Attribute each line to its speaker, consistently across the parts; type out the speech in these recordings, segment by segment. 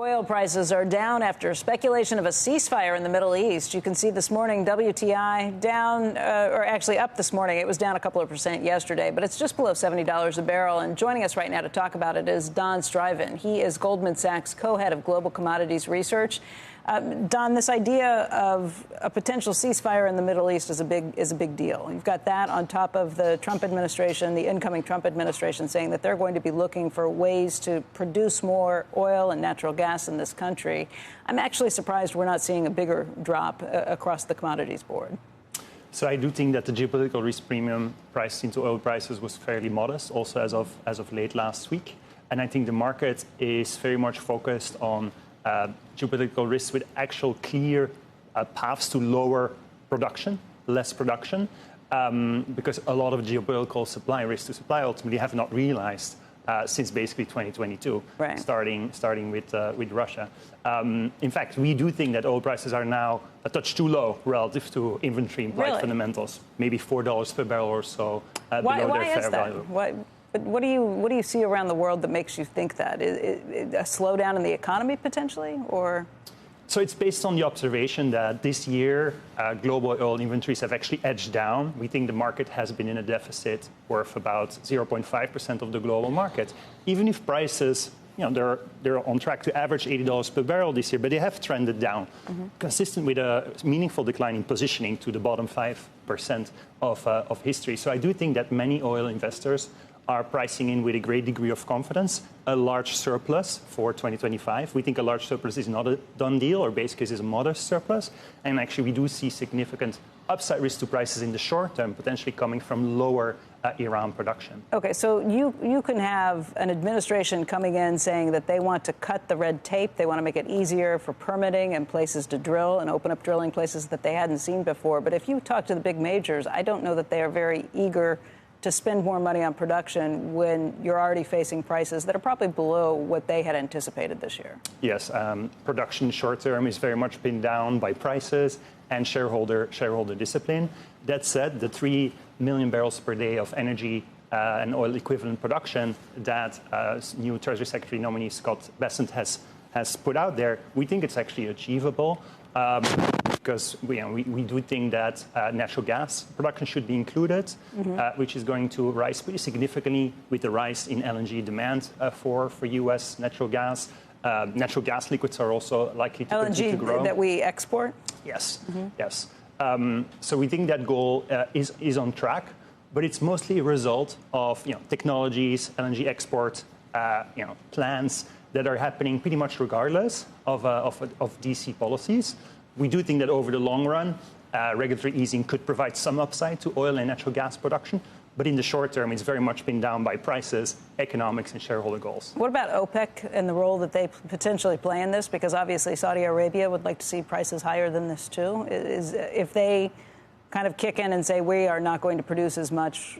Speaker 1: Oil prices are down after speculation of a ceasefire in the Middle East. You can see this morning WTI down, or actually up this morning. It was down a couple of percent yesterday, but it's just below $70 a barrel. And joining us right now to talk about it is Daan Struyven. He is Goldman Sachs co-head of global commodities research. Don, this idea of a potential ceasefire in the Middle East is a big deal. You've got that on top of the Trump administration, the incoming Trump administration, saying that they're going to be looking for ways to produce more oil and natural gas in this country. I'm actually surprised we're not seeing a bigger drop across the commodities board.
Speaker 2: So I do think that the geopolitical risk premium priced into oil prices was fairly modest, also as of late last week. And I think the market is very much focused on geopolitical risks with actual clear paths to lower production, less production, because a lot of geopolitical supply risks to supply ultimately have not realized since basically 2022,
Speaker 1: right.
Speaker 2: starting with Russia. In fact, we do think that oil prices are now a touch too low relative to inventory implied fundamentals, maybe $4 per barrel or so below their fair value.
Speaker 1: But what do you see around the world that makes you think that? A slowdown in the economy potentially, or?
Speaker 2: So it's based on the observation that this year global oil inventories have actually edged down. We think the market has been in a deficit worth about 0.5% of the global market. Even if prices, they're on track to average $80 per barrel this year, but they have trended down, consistent with a meaningful decline in positioning to the bottom 5% of history. So I do think that many oil investors are pricing in with a great degree of confidence a large surplus for 2025. We think a large surplus is not a done deal, or base case is a modest surplus. And actually, we do see significant upside risk to prices in the short term, potentially coming from lower Iran production.
Speaker 1: Okay, so you can have an administration coming in saying that they want to cut the red tape. They want to make it easier for permitting and places to drill and open up drilling places that they hadn't seen before. But if you talk to the big majors, I don't know that they are very eager to spend more money on production when you're already facing prices that are probably below what they had anticipated this year.
Speaker 2: Yes, production short term is very much pinned down by prices and shareholder discipline. That said, the 3 million barrels per day of energy and oil equivalent production that new Treasury Secretary nominee Scott Bessent has put out there, we think it's actually achievable. Because we do think that natural gas production should be included, which is going to rise pretty significantly with the rise in LNG demand for U.S. natural gas. Natural gas liquids are also likely to continue to grow.
Speaker 1: LNG that we export?
Speaker 2: Yes, yes. So we think that goal is on track, but it's mostly a result of technologies, LNG export, plans that are happening pretty much regardless of DC policies. We do think that over the long run, regulatory easing could provide some upside to oil and natural gas production. But in the short term, it's very much pinned down by prices, economics, and shareholder goals.
Speaker 1: What about OPEC and the role that they potentially play in this? Because obviously Saudi Arabia would like to see prices higher than this, too. If they kind of kick in and say, we are not going to produce as much,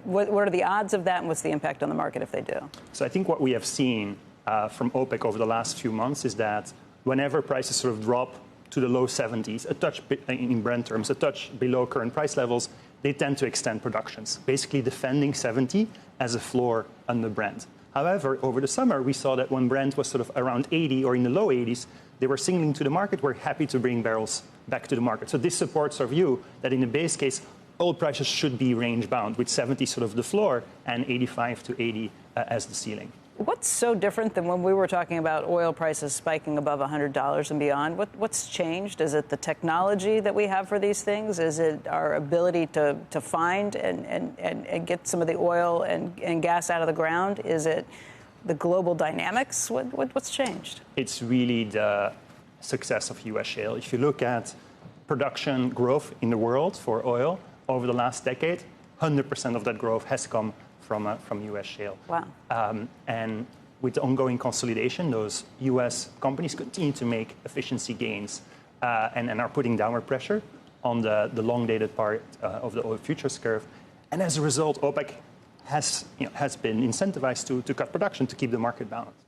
Speaker 1: what are the odds of that, and what's the impact on the market if they do?
Speaker 2: So I think what we have seen from OPEC over the last few months is that whenever prices sort of drop to the low 70s, a touch in Brent terms, a touch below current price levels, they tend to extend productions, basically defending 70 as a floor under Brent. However, over the summer, we saw that when Brent was sort of around 80 or in the low 80s, they were signaling to the market, we're happy to bring barrels back to the market. So this supports our view that in the base case, oil prices should be range bound, with 70 sort of the floor and 85 to 80 as the ceiling.
Speaker 1: What's so different than when we were talking about oil prices spiking above $100 and beyond? What's changed? Is it the technology that we have for these things? Is it our ability to find and get some of the oil and gas out of the ground? Is it the global dynamics? What's changed?
Speaker 2: It's really the success of U.S. shale. If you look at production growth in the world for oil over the last decade, 100% of that growth has come from U.S. shale.
Speaker 1: Wow.
Speaker 2: And with the ongoing consolidation, those U.S. companies continue to make efficiency gains and are putting downward pressure on the long-dated part of the oil futures curve. And as a result, OPEC has been incentivized to cut production to keep the market balanced.